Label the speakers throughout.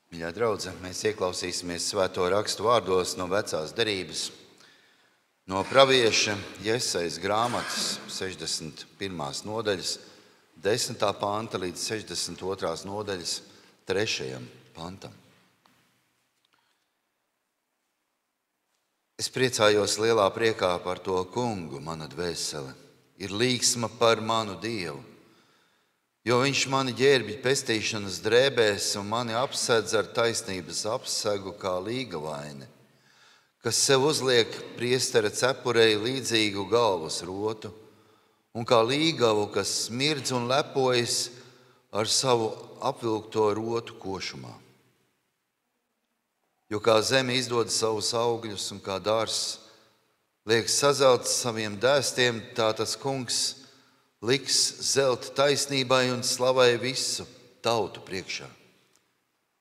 Speaker 1: Mīļā draudze, mēs ieklausīsimies svēto rakstu vārdos no vecās derības, no pravieša Jesajas grāmatas 61. nodaļas, 10. panta līdz 62. nodaļas 3. pantam. Es priecājos lielā priekā par to kungu, mana dvēsele, ir līgsma par manu Dievu, jo viņš mani ģērbj pestīšanas drēbēs un mani apsedz ar taisnības apsegu kā līgavaini, kas sev uzliek priestera cepurei līdzīgu galvas rotu, un kā līgavu, kas smirdz un lepojas ar savu apvilkto rotu košumā. Jo kā zeme izdod savus augļus un kā dārzs liek sazelt saviem dēstiem, tā tas kungs liks zelt taisnībai un slavai visu tautu priekšā.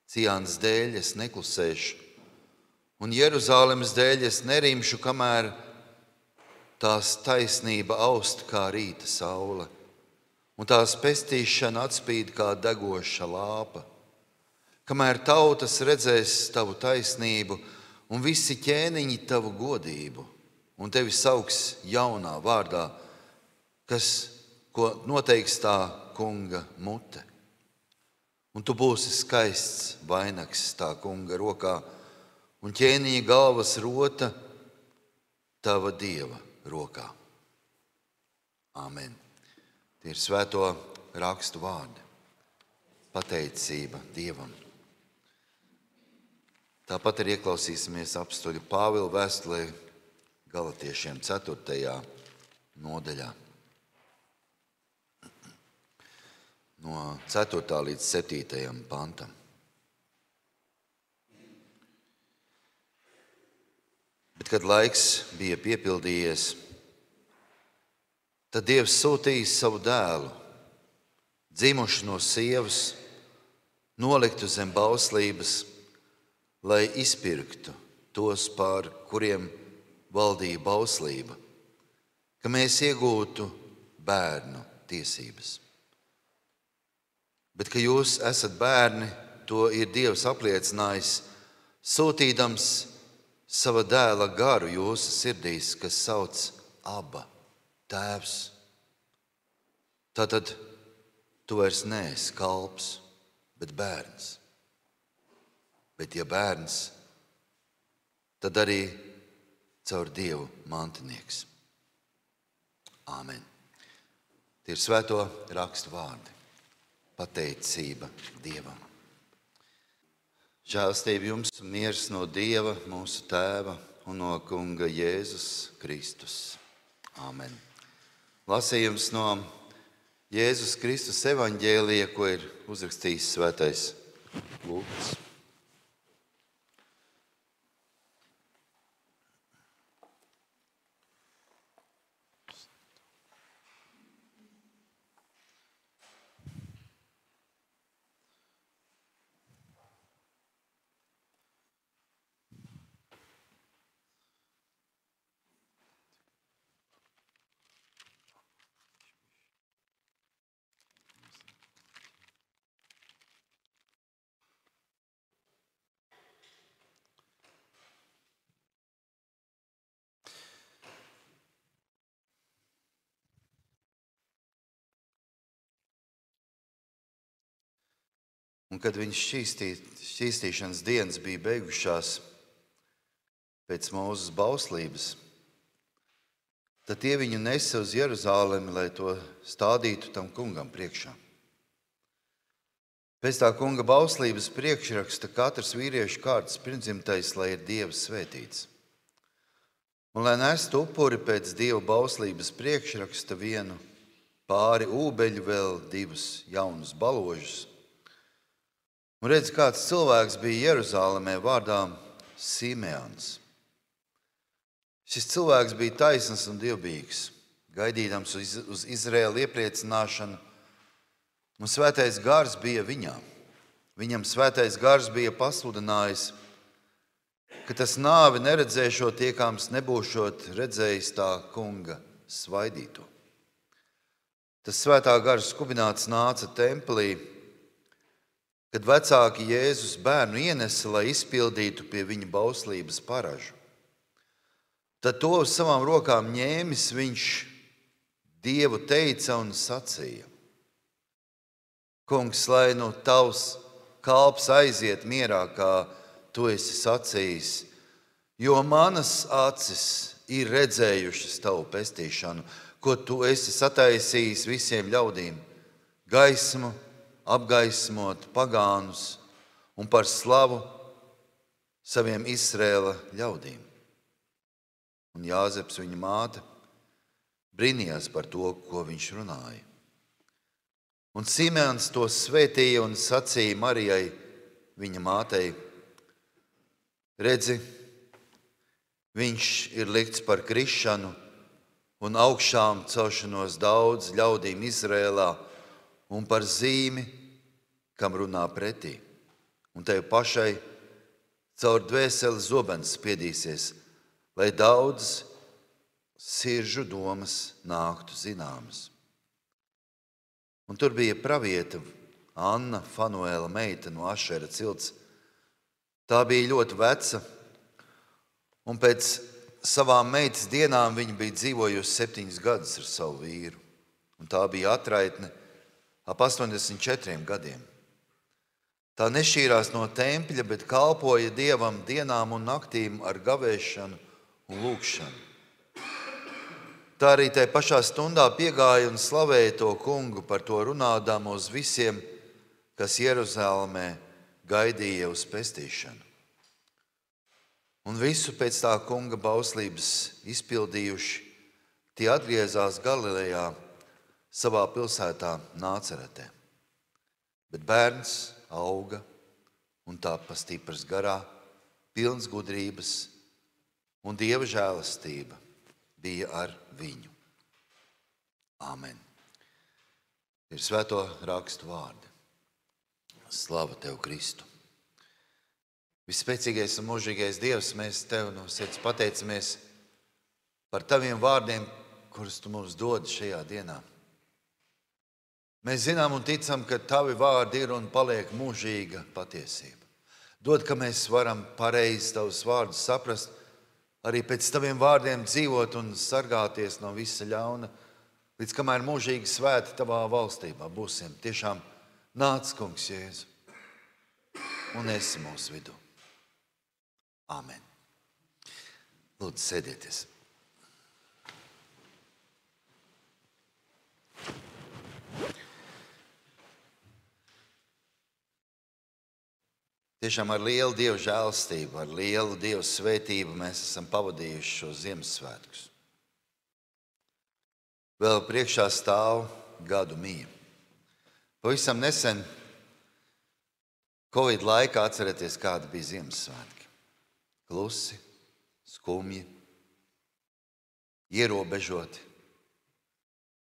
Speaker 1: Cijānas dēļ es neklusēšu, un Jeruzālemes dēļ es nerimšu, kamēr tās taisnība aust kā rīta saule, un tās pestīšana atspīd kā degoša lāpa. Kamēr tautas redzēs tavu taisnību un visi ķēniņi tavu godību, un tevi sauks jaunā vārdā, ko noteiks tā kunga mute. Un tu būsi skaists vainags tā kunga rokā, un ķēniņa galvas rota tava Dieva rokā. Āmen. Tie ir svēto rakstu vārdi. Pateicība Dievam. Tāpat arī ieklausīsimies apstuļu Pāvila vēstulē Galatiešiem 4. nodaļā. No 4. līdz 7. pantam. Bet, kad laiks bija piepildījies, tad Dievs sūtīja savu dēlu, dzimušu no sievas, noliktu zem bauslības, lai izpirktu tos, pār kuriem valdīja bauslība, ka mēs iegūtu bērnu tiesības. Bet, ka jūs esat bērni, to ir Dievs apliecinājis, sūtīdams sava dēla garu jūsu sirdīs, kas sauc Abba, Tēvs. Tātad tu vairs neesi kalps, bet bērns. Bet ja bērns, tad arī caur Dievu mantinieks. Āmen. Tie ir svēto rakstu vārdi. Pateicība Dievam. Žēlastība jums un miers no Dieva, mūsu Tēva un no kunga Jēzus Kristus. Āmen. Lasījums no Jēzus Kristus evaņģēlija, ko ir uzrakstījis svētais Lūks. Un kad viņš šķīstīšanas dienas bija beigušās pēc Mūzes bauslības, tad tie viņu nesa uz Jeruzālemi, lai to stādītu tam kungam priekšā. Pēc tā kunga bauslības priekšraksta katrs vīriešu kārtas pirmdzimtais, lai ir Dieva svētīts. Un lai nestu upuri pēc Dieva bauslības priekšraksta vienu pāri ūbeļu vēl 2 jaunus baložus. Un redz, kāds cilvēks bija Jeruzālemē vārdā Simeons. Šis cilvēks bija taisns un dievbijīgs, gaidīdams uz Izraēlu iepriecināšanu, un svētais gars bija viņā. Viņam svētais gars bija pasludinājis, ka tas nāvi neredzēšot, iekāms nebūšot redzējis tā kunga svaidīto. Tas svētā gara skubināts nāca templī, kad vecāki Jēzus bērnu ienesa, lai izpildītu pie viņa bauslības paražu. Tad to uz savām rokām ņēmis, viņš Dievu teica un sacīja: Kungs, lai nu tavs kalps aiziet mierā, kā tu esi sacījis, jo manas acis ir redzējušas tavu pestīšanu, ko tu esi sataisījis visiem ļaudīm, gaismu, apgaismot pagānus un par slavu saviem Izrēla ļaudīm. Un Jāzeps, viņa māte, brīnījās par to, ko viņš runāja. Un Simeons to svētīja un sacīja Marijai, viņa mātei: Redzi, viņš ir likts par krišanu un augšām celšanos daudz ļaudīm Izrēlā un par zīmi, kam runā pretī. Un tev pašai caur dvēseli zobens spiedīsies, lai daudz sirdžu domas nāktu zināmas. Un tur bija pravieta Anna, Fanuēla meita no Ašera cilts. Tā bija ļoti veca, un pēc savām meitas dienām viņa bija dzīvojusi 7 gadus ar savu vīru. Un tā bija atraitne ap 84 gadiem. Tā nešķīrās no tempļa, bet kalpoja Dievam dienām un naktīm ar gavēšanu un lūgšanu. Tā arī tajā pašā stundā piegāja un slavēja to kungu, par to runādām uz visiem, kas Jeruzalemē gaidīja uz pestīšanu. Un visu pēc tā kunga bauslības izpildījuši, tie atgriezās Galilejā, savā pilsētā Nāceretē. Bet bērns auga un tapa stiprs garā, pilns gudrības, un Dieva žēlastība bija ar viņu. Āmen. Ir svēto rakstu vārdi. Slava tev, Kristu! Visspēcīgais un mūžīgais Dievs, mēs tev no sirds pateicamies par taviem vārdiem, kurus tu mums dod šajā dienā. Mēs zinām un ticam, ka tavi vārdi ir un paliek mūžīga patiesība. Dod, ka mēs varam pareizi tavus vārdus saprast, arī pēc taviem vārdiem dzīvot un sargāties no visa ļauna, līdz kamēr mūžīgi svēti tavā valstībā būsim. Tiešām nāc, Kungs Jēzu, un esi mūsu vidū. Āmen. Lūdzu, sēdieties. Tiešām ar lielu Dieva žēlastību, ar lielu Dieva svētību mēs esam pavadījuši šo Ziemassvētkus. Vēl priekšā stāv gadu mija. Pavisam nesen, Covid laikā, atcerieties, kādi bija Ziemassvētki. Klusi, skumji, ierobežoti.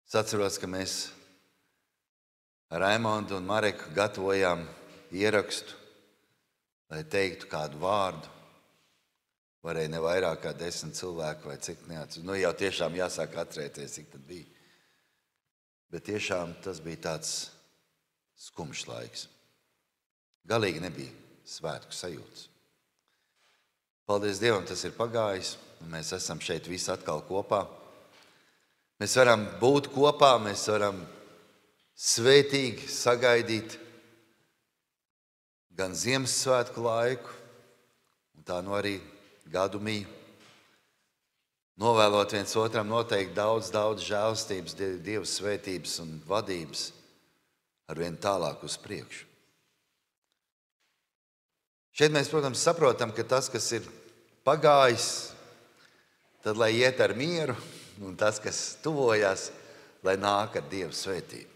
Speaker 1: Es atceros, ka mēs ar Raimondu un Mareku gatavojām ierakstu, lai teiktu kādu vārdu. Varēja ne vairāk kā 10 cilvēku vai cik neatceros. Nu jau tiešām jāsāk atcerēties, cik tad bija. Bet tiešām tas bija tāds skumjš laiks. Galīgi nebija svētku sajūtas. Paldies Dievam, tas ir pagājis, un mēs esam šeit visi atkal kopā. Mēs varam būt kopā, mēs varam svētīgi sagaidīt gan Ziemassvētku laiku, un tā nu arī gadu miju. Novēlot viens otram noteikti daudz žēlastības, Dieva svētības un vadības arvien tālāk uz priekšu. Šeit mēs, protams, saprotam, ka tas, kas ir pagājis, tad lai iet ar mieru, un tas, kas tuvojās, lai nāk ar Dieva svētību.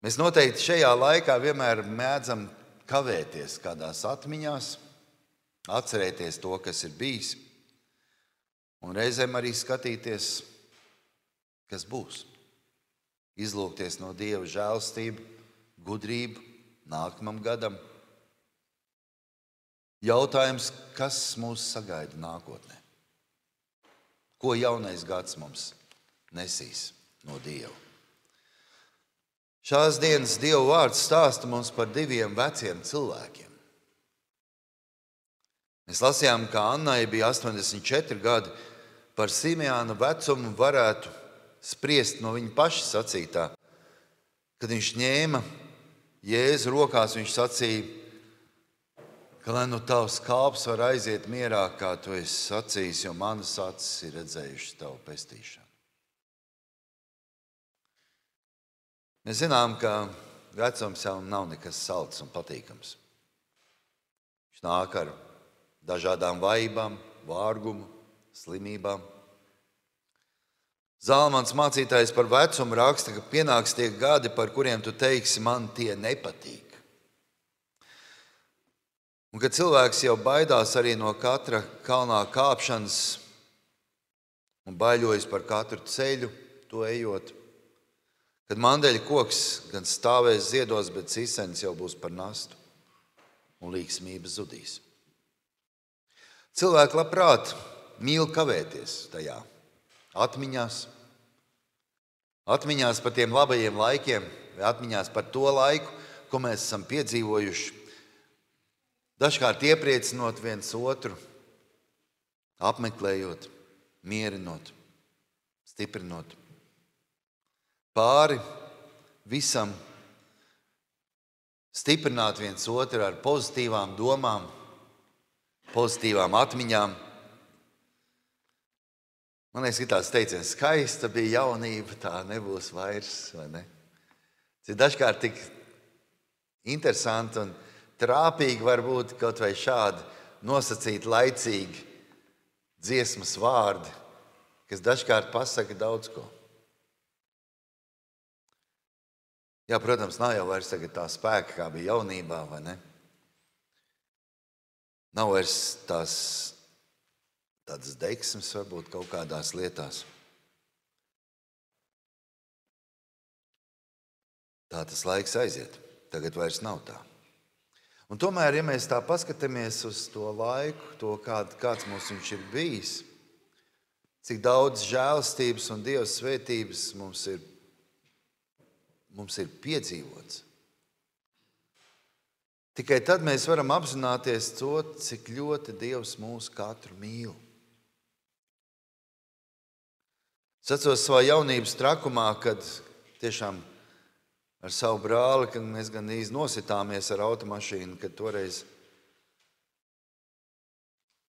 Speaker 1: Mēs noteikti šajā laikā vienmēr mēdzam kavēties kādās atmiņās, atcerēties to, kas ir bijis, un reizēm arī skatīties, kas būs. Izlūgties no Dieva žēlastību, gudrību nākamam gadam. Jautājums, kas mūs sagaida nākotnē? Ko jaunais gads mums nesīs no Dieva? Šās dienas Dieva vārds stāsta mums par diviem veciem cilvēkiem. Mēs lasījām, ka Annai bija 84 gadi. Par Simeāna vecumu varētu spriest no viņa paša sacītā. Kad viņš ņēma Jēzu rokās, viņš sacīja, ka lai nu tavs kalps var aiziet mierā, kā tu esi sacījis, jo manas acis ir redzējušas tavu pestīšanu. Mēs zinām, ka vecums jau nav nekas salds un patīkams. Viņš nāk ar dažādām vājībām, vārgumu, slimībām. Zalmans mācītājs par vecumu raksta, ka pienāks tie gadi, par kuriem tu teiksi, man tie nepatīk. Un kad cilvēks jau baidās arī no katra kalnā kāpšanas un baiļojas par katru ceļu, to ejot, kad mandeļa koks gan stāvēs ziedos, bet cisenis jau būs par nastu un līgsmība zudīs. Cilvēki labprāt mīl kavēties tajā, atmiņās par tiem labajiem laikiem, vai atmiņās par to laiku, ko mēs esam piedzīvojuši, dažkārt iepriecinot viens otru, apmeklējot, mierinot, stiprinot. Pāri visam stiprināt viens otru ar pozitīvām domām, pozitīvām atmiņām. Man liekas, ka tāds teiciens, skaista bija jaunība, tā nebūs vairs, vai ne? Tas ir dažkārt tik interesanti un trāpīgi var būt kaut vai šādi nosacīti laicīgi dziesmas vārdi, kas dažkārt pasaka daudz ko. Jā, protams, nav jau vairs tagad tā spēka, kā bija jaunībā, vai ne? Nav vairs tādas deksmes varbūt kaut kādās lietās. Tā tas laiks aiziet. Tagad vairs nav tā. Un tomēr, ja mēs tā paskatāmies uz to laiku, to kāds mums viņš ir bijis, cik daudz žēlstības un Dieva svētības mums ir piedzīvots. Tikai tad mēs varam apzināties to, cik ļoti Dievs mūs katru mīl. Es atceros savā jaunības trakumā, kad tiešām ar savu brāli, kad mēs gan īsti nositāmies ar automašīnu, kad toreiz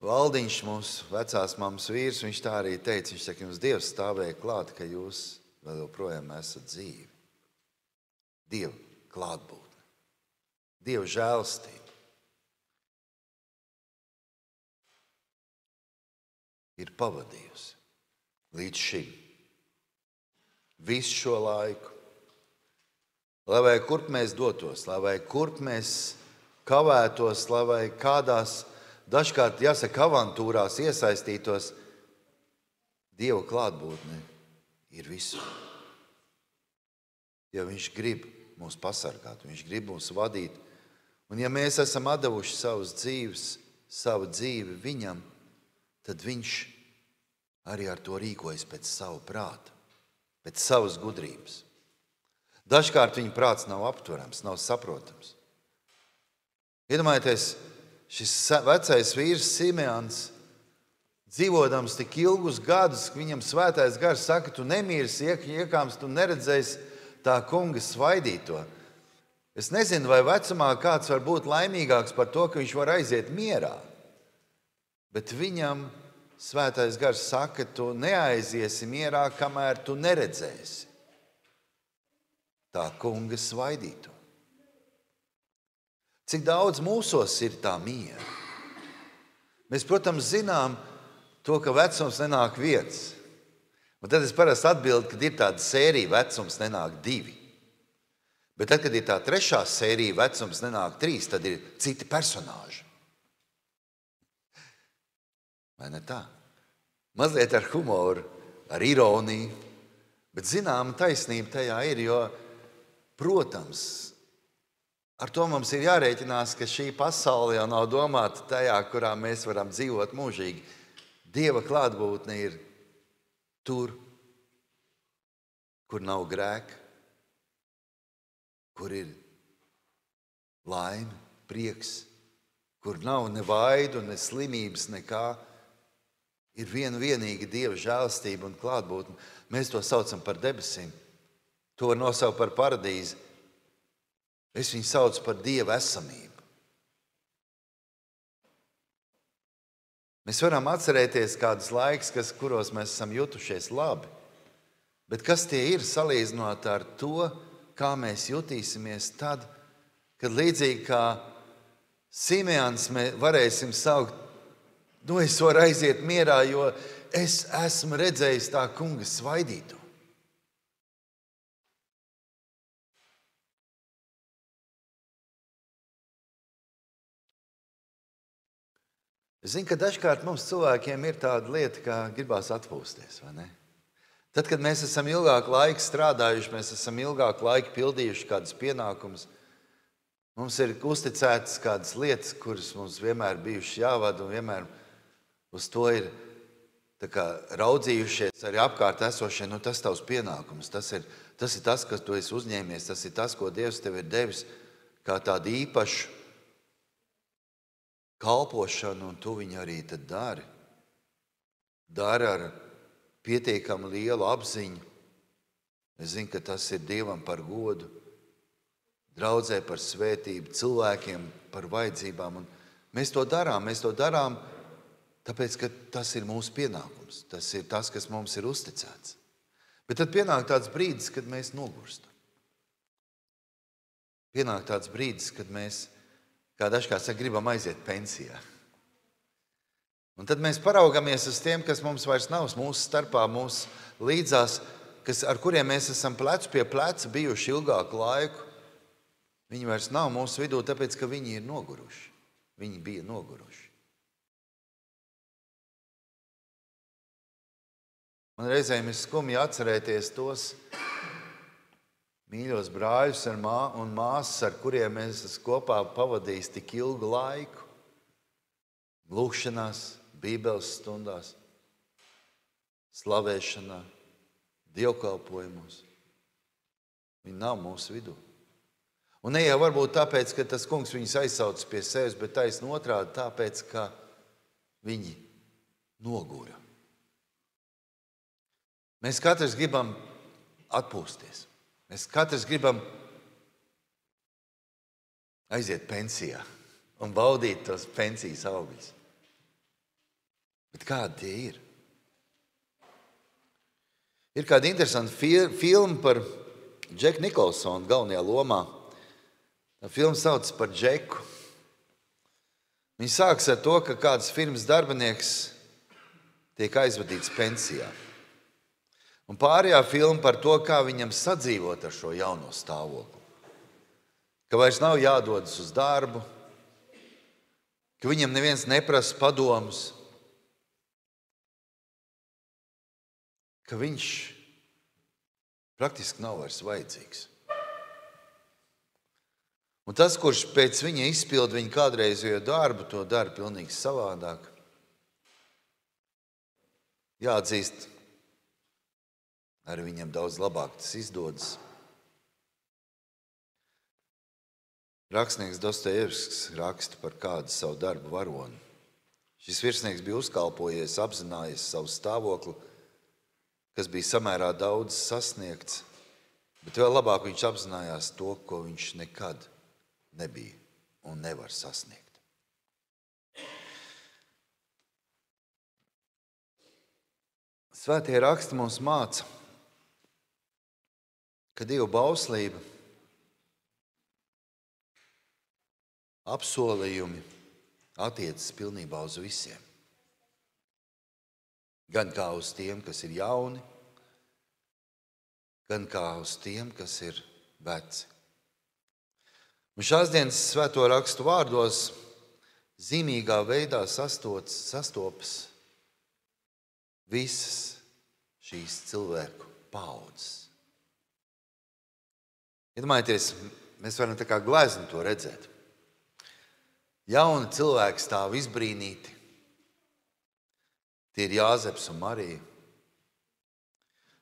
Speaker 1: Valdiņš, mūsu vecās mammas vīrs, viņš tā arī teica, viņš saka, jums Dievs stāvēja klāt, ka jūs vēl joprojām esat dzīvi. Dieva klātbūtne, Dieva žēlstība ir pavadījusi līdz šim visu šo laiku. Lai vai kurp mēs dotos, lai vai kurp mēs kavētos, lai vai kādās dažkārt, jāsaka, avantūrās iesaistītos, Dieva klātbūtne ir visur. Jo viņš grib mūs pasargāt, viņš grib mūs vadīt. Un ja mēs esam atdevuši savu dzīvi viņam, tad viņš arī ar to rīkojas pēc savu prāta, pēc savas gudrības. Dažkārt viņa prāts nav aptverams, nav saprotams. Iedomājieties, šis vecais vīrs Simeons, dzīvodams tik ilgus gadus, viņam svētais gars saka, tu nemirsi, iekāms, tu neredzēsi tā kunga svaidīto. Es nezinu, vai vecumā kāds var būt laimīgāks par to, ka viņš var aiziet mierā. Bet viņam svētais gars saka, tu neaiziesi mierā, kamēr tu neredzēsi tā kunga svaidīto. Cik daudz mūsos ir tā miera? Mēs, protams, zinām to, ka vecums nenāk viens. Un tad es parasti atbildu, kad ir tāda sērija, vecums nenāk 2. Bet tad, kad ir tā 3. sērija, vecums nenāk 3, tad ir citi personāži. Vai ne tā? Mazliet ar humoru, ar ironiju, bet zināma taisnība tajā ir, jo, protams, ar to mums ir jārēķinās, ka šī pasaule jau nav domāta tajā, kurā mēs varam dzīvot mūžīgi. Dieva klātbūtne ir tur, kur nav grēka, kur ir laime, prieks, kur nav ne vaidu, ne slimības, nekā. Ir vienīga Dieva žēlastība un klātbūtne. Mēs to saucam par debesīm. To var nosaukt par paradīzi. Es viņu saucu par Dieva esamību. Mēs varam atcerēties kādus laikus, kuros mēs esam jutušies labi. Bet kas tie ir salīdzinot ar to, kā mēs jutīsimies tad, kad līdzīgi kā Simeons mēs varēsim saukt, es varu aiziet mierā, jo es esmu redzējis tā kunga svaidīto. Es zinu, ka dažkārt mums cilvēkiem ir tāda lieta, kā gribās atpūsties, vai ne? Tad, kad mēs esam ilgāku laiku strādājuši, mēs esam ilgāku laiku pildījuši kādus pienākumus, mums ir uzticētas kādas lietas, kuras mums vienmēr bijušas jāvada un vienmēr uz to ir raudzījušies arī apkārt esošie. Tas tavs pienākums, tas ir tas, kas tu esi uzņēmies, tas ir tas, ko Dievs tev ir devis kā tādu īpašu kalpošanu, un tu viņu arī tad dari. Dari ar pietiekami lielu apziņu. Es zinu, ka tas ir Dievam par godu, draudzē par svētību, cilvēkiem par vajadzībām. Un mēs to darām, tāpēc, ka tas ir mūsu pienākums. Tas ir tas, kas mums ir uzticēts. Bet tad pienāk tāds brīdis, kad mēs nogurstam. Pienāk tāds brīdis, kad mēs, kā dažkārt saka, gribam aiziet pensijā. Un tad mēs paraugamies uz tiem, kas mums vairs nav mūsu starpā, mūsu līdzās, ar kuriem mēs esam plecu pie pleca bijuši ilgāku laiku. Viņi vairs nav mūsu vidū, tāpēc, ka viņi ir noguruši. Viņi bija noguruši. Man reizēm ir skumji atcerēties tos mīļos brāļus un māsas, ar kuriem mēs esam kopā pavadījis tik ilgu laiku. Lūkšanās, bībeles stundās, slavēšanā, dievkalpojumos. Viņi nav mūsu vidū. Un ne jau varbūt tāpēc, ka tas kungs viņus aizsauc pie sevis, bet taisni otrādi tāpēc, ka viņi nogura. Mēs katrs gribam atpūsties. Mēs katrs gribam aiziet pensijā un baudīt tos pensijas augļus. Bet kādi tie ir? Ir kāda interesanta filma par Džeku Nikolsonu galvenajā lomā. Tā filma sauc par Džeku. Viņa sākas ar to, ka kāds firmas darbinieks tiek aizvadīts pensijā. Un pārējā filma par to, kā viņam sadzīvot ar šo jauno stāvokli. Ka vairs nav jādodas uz darbu, ka viņam neviens neprasa padomus, ka viņš praktiski nav vairs vajadzīgs. Un tas, kurš pēc viņa izpilda viņa kādreizējo darbu, to dara pilnīgi savādāk. Jāatzīst, arī viņam daudz labāk tas izdodas. Rakstnieks Dostojevskis raksta par kādu savu darbu varoni. Šis virsnieks bija uzkalpojies, apzinājies savu stāvokli, kas bija samērā daudz sasniegts, bet vēl labāk viņš apzinājās to, ko viņš nekad nebija un nevar sasniegt. Svētie raksti mums māca, ka Dieva bauslība, apsolījumi attiecas pilnībā uz visiem. Gan kā uz tiem, kas ir jauni, gan kā uz tiem, kas ir veci. Un šās dienas svēto rakstu vārdos zīmīgā veidā sastopas visas šīs cilvēku paaudzes. Iedomājieties, mēs varam tā kā glezni to redzēt. Jauni cilvēki stāv izbrīnīti. Tie ir Jāzeps un Marija.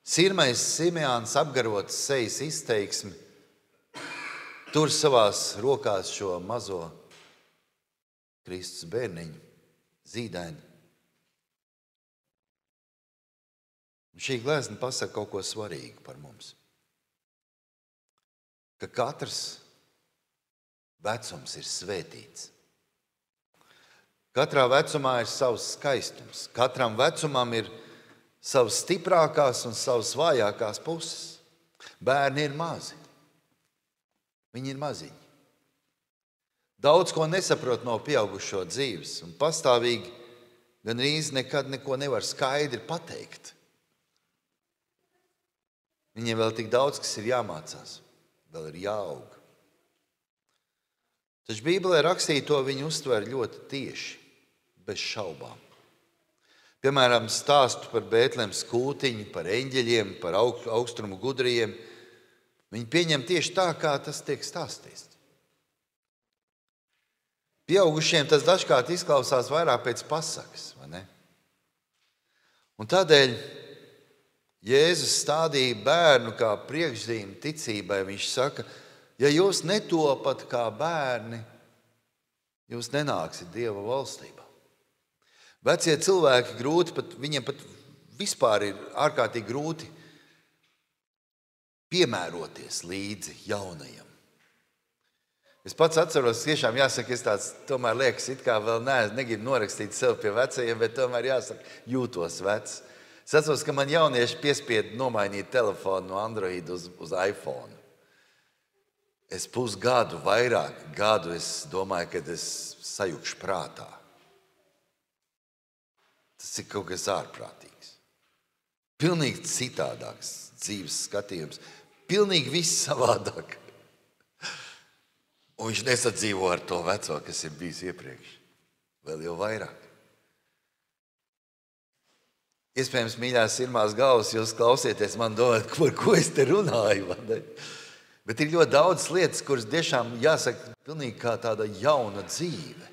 Speaker 1: Sirmais Simeons apgarotas sejas izteiksmi tur savās rokās šo mazo Kristus bērniņu, zīdaini. Un šī glezna pasaka kaut ko svarīgu par mums. Ka katrs vecums ir svētīts. Katrā vecumā ir savs skaistums. Katram vecumam ir savas stiprākās un savas vājākās puses. Bērni ir mazi. Viņi ir maziņi. Daudz ko nesaprot no pieaugušo dzīves un pastāvīgi gandrīz nekad neko nevar skaidri pateikt. Viņiem vēl tik daudz, kas ir jāmācās, vēl ir jāaug. Taču Bībelē rakstīto viņi uztver ļoti tieši, bez šaubām. Piemēram, stāstu par Bētlemes kūtiņu, par eņģeļiem, par augstrumu gudriem. Viņi pieņem tieši tā, kā tas tiek stāstīts. Pieaugušiem tas dažkārt izklausās vairāk pēc pasakas, vai ne? Un tādēļ Jēzus stādīja bērnu kā priekšzīmi ticībai. Viņš saka, ja jūs netopat kā bērni, jūs nenāksiet Dieva valstībā. Vecie cilvēki viņiem pat vispār ir ārkārtīgi grūti piemēroties līdzi jaunajam. Es pats atceros, tiešām jāsaka, es tāds tomēr liekas, it kā vēl negribu norakstīt sev pie vecajiem, bet tomēr jāsaka, jūtos vecs. Es atceros, ka man jaunieši piespieda nomainīt telefonu no Android uz iPhone. Es pusgadu, vairāk gadu, es domāju, ka es sajukšu prātā. Tas ir kaut kas ārprātīgs. Pilnīgi citādāks dzīves skatījums. Pilnīgi viss savādāk. Un viņš nesadzīvo ar to veco, kas ir bijis iepriekš. Vēl jau vairāk. Iespējams, mīļās sirmās galvas, jūs klausieties man domāt, par ko es te runāju. Bet ir ļoti daudz lietas, kuras tiešām jāsaka pilnīgi kā tāda jauna dzīve.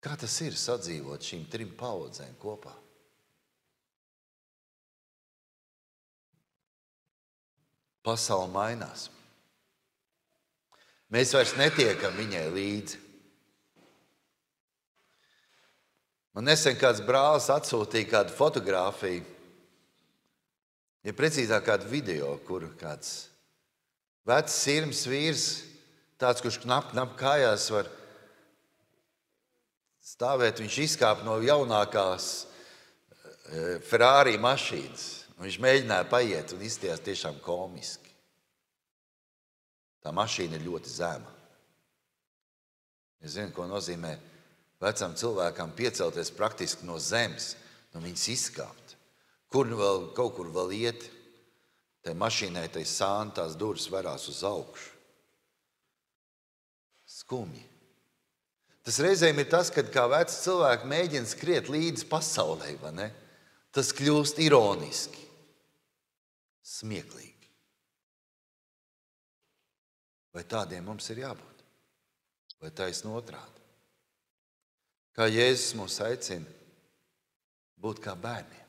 Speaker 1: Kā tas ir sadzīvot šīm 3 paudzēm kopā? Pasaule mainās. Mēs vairs netiekam viņai līdzi. Man nesen kāds brālis atsūtīja kādu fotogrāfiju, ja precīzāk kādu video, kur kāds vecs sirms vīrs, tāds, kurš knap kājās var stāvēt, viņš izkāpa no jaunākās Ferrari mašīnas. Viņš mēģināja paiet un izties tiešām komiski. Tā mašīna ir ļoti zema. Es zinu, ko nozīmē vecam cilvēkam piecelties praktiski no zemes, no viņas izkāpt. Kur vēl, kaut kur vēl iet, tai mašīnai, tai sāni, tās durvis verās uz augšu. Skumji. Tas reizēm ir tas, kad kā veci cilvēki mēģina skriet līdzi pasaulē, vai ne? Tas kļūst ironiski, smieklīgi. Vai tādiem mums ir jābūt? Vai taisni otrādi? Kā Jēzus mūs aicina būt kā bērniem.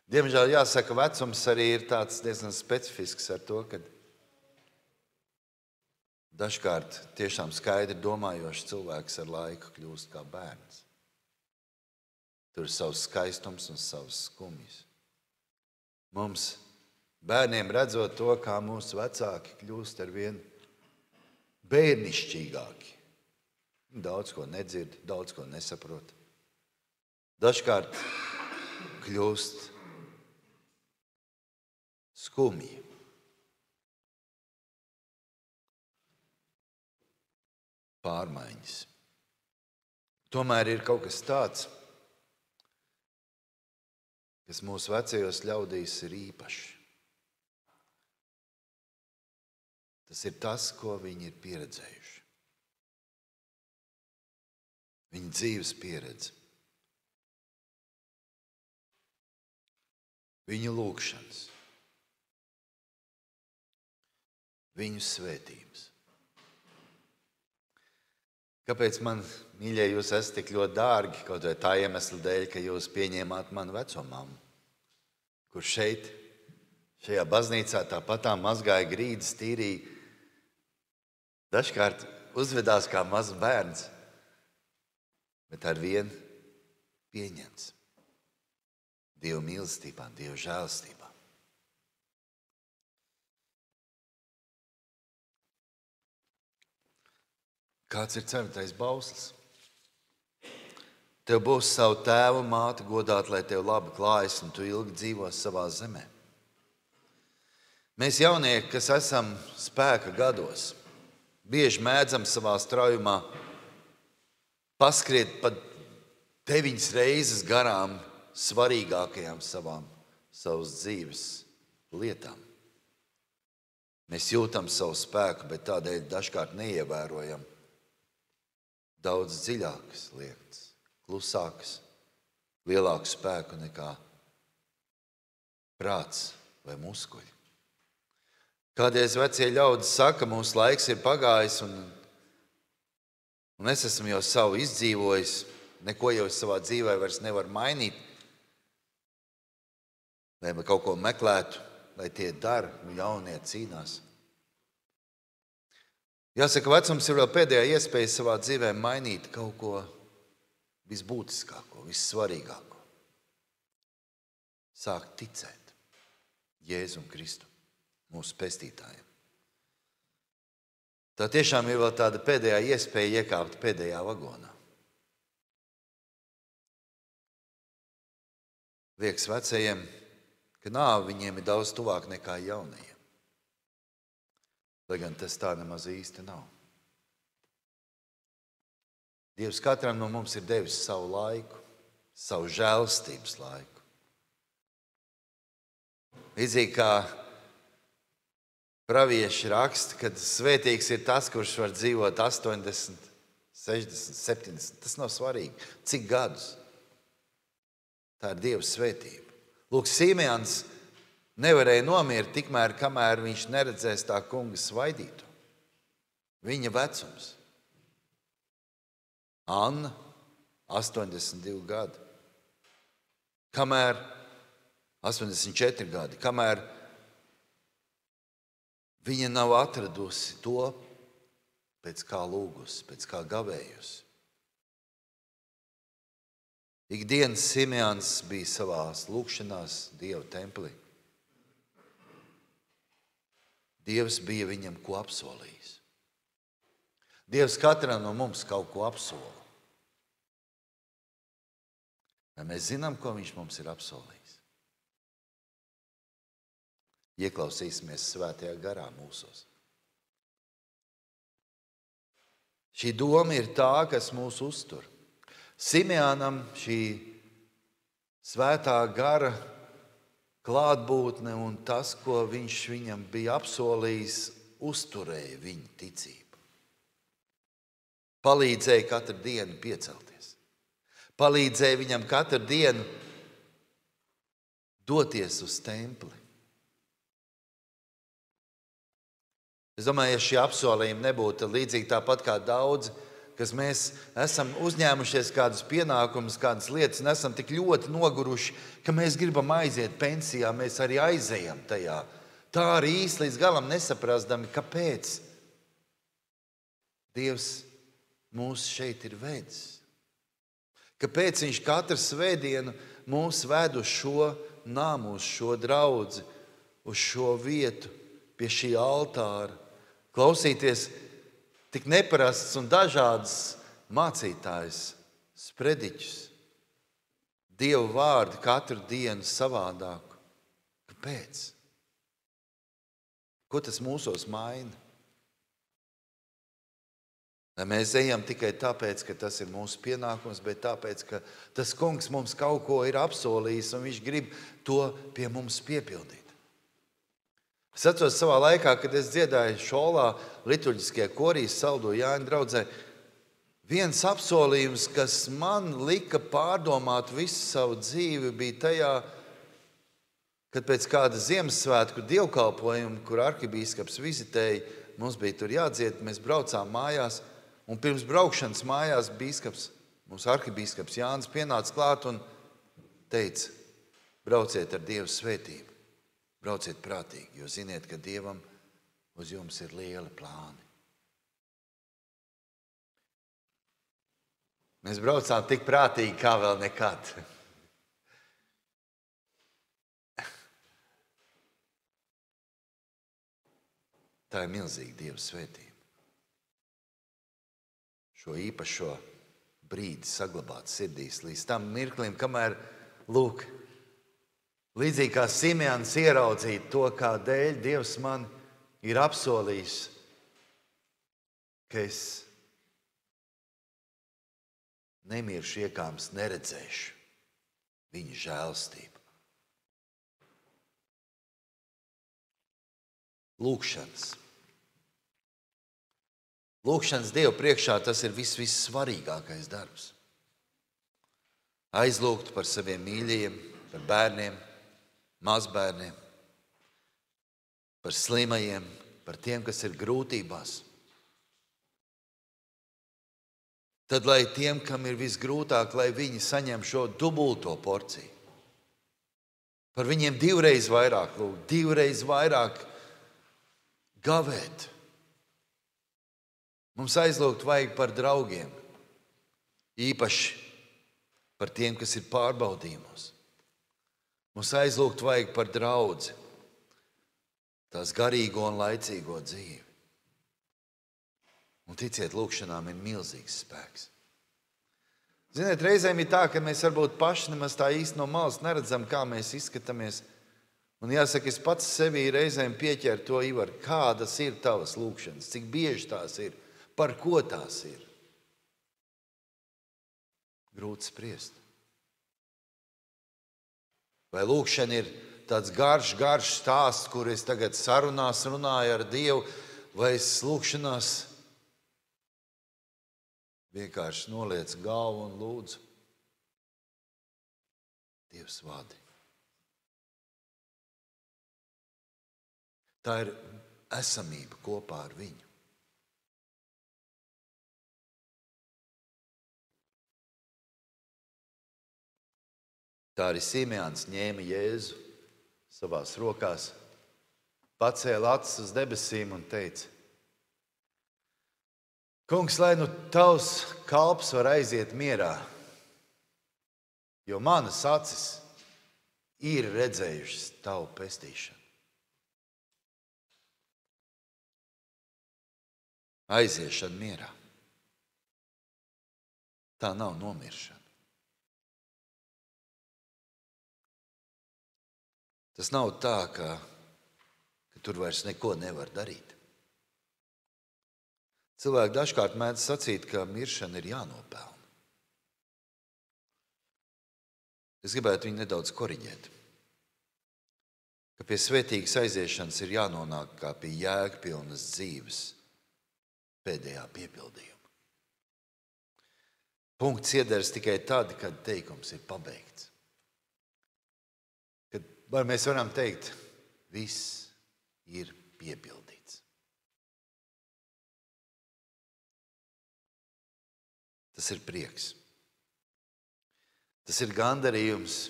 Speaker 1: Diemžēl jāsaka, vecums arī ir tāds diezgan specifisks ar to, ka dažkārt tiešām skaidri domājošs cilvēks ar laiku kļūst kā bērns. Tur ir savs skaistums un savs skumjas. Mums, bērniem, redzot to, kā mūsu vecāki kļūst ar vien bērnišķīgāki. Daudz ko nedzird, daudz ko nesaprot. Dažkārt kļūst skumji. Pārmaiņas. Tomēr ir kaut kas tāds, kas mūsu vecajos ļaudīs ir īpašs. Tas ir tas, ko viņi ir pieredzējuši. Viņa dzīves pieredze. Viņu lūgšanas. Viņu svētības. Kāpēc man, mīļie, jūs esat tik ļoti dārgi? Kaut vai tā iemesla dēļ, ka jūs pieņēmāt manu veco mammu, kur šeit, Šajā baznīcā tāpatām mazgāja grīdas, tīrīja. Dažkārt uzvedās kā mazs bērns, bet ar vienu pieņemts. Dieva mīlestībā, Dieva žēlstībā. Kāds ir ceturtais bauslis? Tev būs savu tēvu un māti godāt, lai tev labi klājas un tu ilgi dzīvos savā zemē. Mēs jaunieki, kas esam spēka gados, bieži mēdzam savā straujumā paskriet pat 9 reizes garām svarīgākajām savas dzīves lietām. Mēs jūtam savu spēku, bet tādēļ dažkārt neievērojam daudz dziļākas lietas, klusākas, lielāku spēku nekā prāts vai muskuļi. Kādreiz vecie ļaudis saka, mūsu laiks ir pagājis un es esmu jau savu izdzīvojis, neko jau savā dzīvē vairs nevar mainīt, lai kaut ko meklētu, lai tie dara, jaunie cīnās. Jāsaka, vecums ir vēl pēdējā iespēja savā dzīvē mainīt kaut ko visbūtiskāko, vissvarīgāko. Sākt ticēt Jēzum Kristu, mūsu pestītājiem. Tā tiešām ir vēl tāda pēdējā iespēja iekāpt pēdējā vagonā. Liekas vecajiem, ka nāve viņiem ir daudz tuvāk nekā jaunajiem. Lai gan tas tā nemaz īsti nav. Dievs katram no mums ir devis savu laiku, savu žēlstības laiku. Līdzīgi kā pravieši raksta, ka svētīgs ir tas, kurš var dzīvot 80, 60, 70. Tas nav svarīgi. Cik gadus? Tā ir Dieva svētība. Lūk, Simeons nevarēja nomirt tikmēr, kamēr viņš neredzēs tā kunga svaidītu. Viņa vecums. Anna, 82 gadi. Kamēr 84 gadi. Kamēr viņa nav atradusi to, pēc kā lūgusi, pēc kā gavējusi. Ikdienas Simeons bija savās lūkšanās Dieva templī. Dievs bija viņam ko apsolījis. Dievs katram no mums kaut ko apsola. Vai mēs zinām, ko viņš mums ir apsolījis? Ieklausīsimies svētajā garā mūsos. Šī doma ir tā, kas mūs uztur. Simeonam šī svētā gara klātbūtne un tas, ko viņš viņam bija apsolījis, uzturēja viņa ticību. Palīdzēja katru dienu piecelties. Palīdzēja viņam katru dienu doties uz templi. Es domāju, ja šie apsolījumi nebūtu līdzīgi tāpat kā daudzi, kas mēs esam uzņēmušies kādus pienākumus, kādas lietas, un esam tik ļoti noguruši, ka mēs gribam aiziet pensijā, mēs arī aizejam tajā. Tā arī īsti līdz galam nesaprastami, kāpēc Dievs mūs šeit ir vedis. Kāpēc viņš katru svētdienu mūs ved uz šo namu, uz šo draudzi, uz šo vietu, pie šī altāra, klausīties tik neparasts un dažādas mācītājus, sprediķus, Dieva vārdu katru dienu savādāku. Kāpēc? Ko tas mūsos maina? Lai mēs ejam tikai tāpēc, ka tas ir mūsu pienākums, bet tāpēc, ka tas kungs mums kaut ko ir apsolījis un viņš grib to pie mums piepildīt. Es atceros savā laikā, kad es dziedāju šolā liturģiskajā korī Saldo Jāņa draudzē, viens apsolījums, kas man lika pārdomāt visu savu dzīvi, bija tajā, kad pēc kāda Ziemassvētku dievkalpojuma, kur arhibīskaps vizitēja, mums bija tur jādzied, mēs braucām mājās, un pirms braukšanas mājās mūsu arhibīskaps Jānis pienāca klāt un teica, brauciet ar Dievu svētību. Brauciet prātīgi, jo ziniet, ka Dievam uz jums ir lieli plāni. Mēs braucām tik prātīgi, kā vēl nekad. Tā ir milzīga Dieva svētība. Šo īpašo brīdi saglabāt sirdīs līdz tam mirklim, kamēr, lūk, līdzīgi kā Simeons ieraudzīt to, kā dēļ Dievs man ir apsolījis, ka es nemiršu iekāms, neredzēšu viņa žēlstību. Lūkšanas. Lūkšanas Dievu priekšā tas ir vissvarīgākais darbs. Aizlūgt par saviem mīļajiem, par bērniem, mazbērniem, par slimajiem, par tiem, kas ir grūtībās. Tad, lai tiem, kam ir visgrūtāk, lai viņi saņem šo dubulto porciju. Par viņiem divreiz vairāk lūgt, divreiz vairāk gavēt. Mums aizlūgt vajag par draugiem, īpaši par tiem, kas ir pārbaudījumos. Mums aizlūgt vajag par draudzi, tās garīgo un laicīgo dzīvi. Un ticiet, lūkšanām ir milzīgs spēks. Ziniet, reizēm ir tā, ka mēs varbūt paši nemaz tā īsti no malas neredzam, kā mēs izskatāmies. Un jāsaka, es pats sevī reizēm pieķeru to, Ivar, kādas ir tavas lūkšanas, cik bieži tās ir, par ko tās ir. Grūti spriest. Vai lūkšana ir tāds garš stāsts, kur es tagad sarunās runāju ar Dievu, vai es lūkšanās vienkārši noliecu galvu un lūdzu. Dievs vadi. Tā ir esamība kopā ar viņu. Tā arī Simeons ņēma Jēzu savās rokās, pacēla acis uz debesīm un teica: Kungs, lai nu tavs kalps var aiziet mierā, jo manas acis ir redzējušas tavu pestīšanu. Aiziešana mierā. Tā nav nomiršana. Tas nav tā, ka tur vairs neko nevar darīt. Cilvēki dažkārt mēdz sacīt, ka miršana ir jānopelna. Es gribētu viņu nedaudz koriģēt. Ka pie svētīgas aiziešanas ir jānonāk kā pie jēgpilnas dzīves pēdējā piepildījuma. Punkts iedars tikai tad, kad teikums ir pabeigts. Kad mēs varam teikt, viss ir piepildīts. Tas ir prieks. Tas ir gandarījums.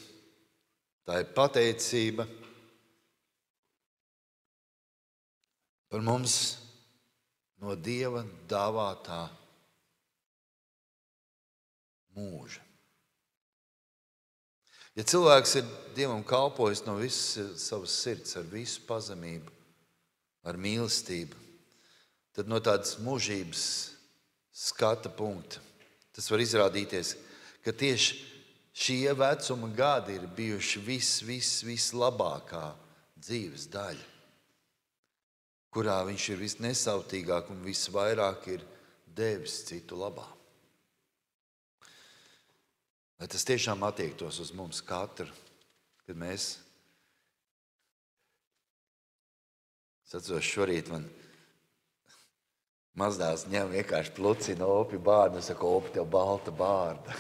Speaker 1: Tā ir pateicība par mums no Dieva dāvātā mūža. Ja cilvēks ir Dievam kalpojis no visas savas sirds, ar visu pazemību, ar mīlestību, tad no tādas mūžības skata punkta tas var izrādīties, ka tieši šie vecuma gadi ir bijuši vislabākā dzīves daļa, kurā viņš ir visnesautīgāk un visvairāk ir devis citu labā. Lai tas tiešām attiektos uz mums katru, kad mēs... Es atceros, šorīt man mazdēls ņem vienkārši plucina Opi bārdu un saka, Opi, tev balta bārda.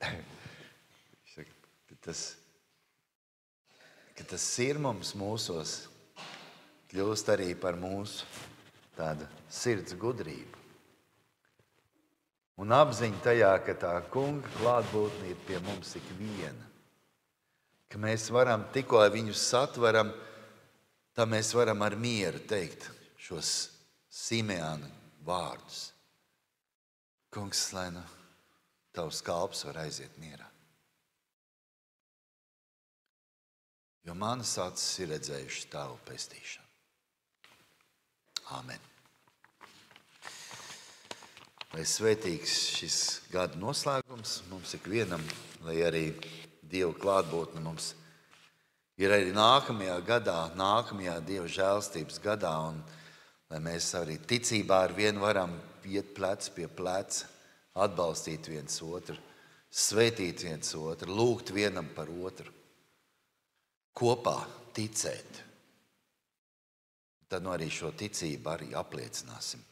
Speaker 1: Viņš saka, ka tas sirmums mūsos kļūst arī par mūsu tādu sirds gudrību. Un apziņa tajā, ka tā kunga klātbūtne ir pie mums ikviena. ka mēs varam tikko viņus satveram, tā mēs varam ar mieru teikt šos Simeāna vārdus. Kungs, lai nu tavs kalps var aiziet mierā. Jo manas acis ir redzējušas tavu pestīšanu. Āmen. Lai svētīgs šis gada noslēgums mums ikvienam, lai arī Dieva klātbūtne mums ir arī nākamajā gadā, nākamajā Dieva žēlstības gadā, un lai mēs arī ticībā ar vienu varam iet plec pie pleca, atbalstīt viens otru, svētīt viens otru, lūgt vienam par otru, kopā ticēt. Tad arī šo ticību arī apliecināsim.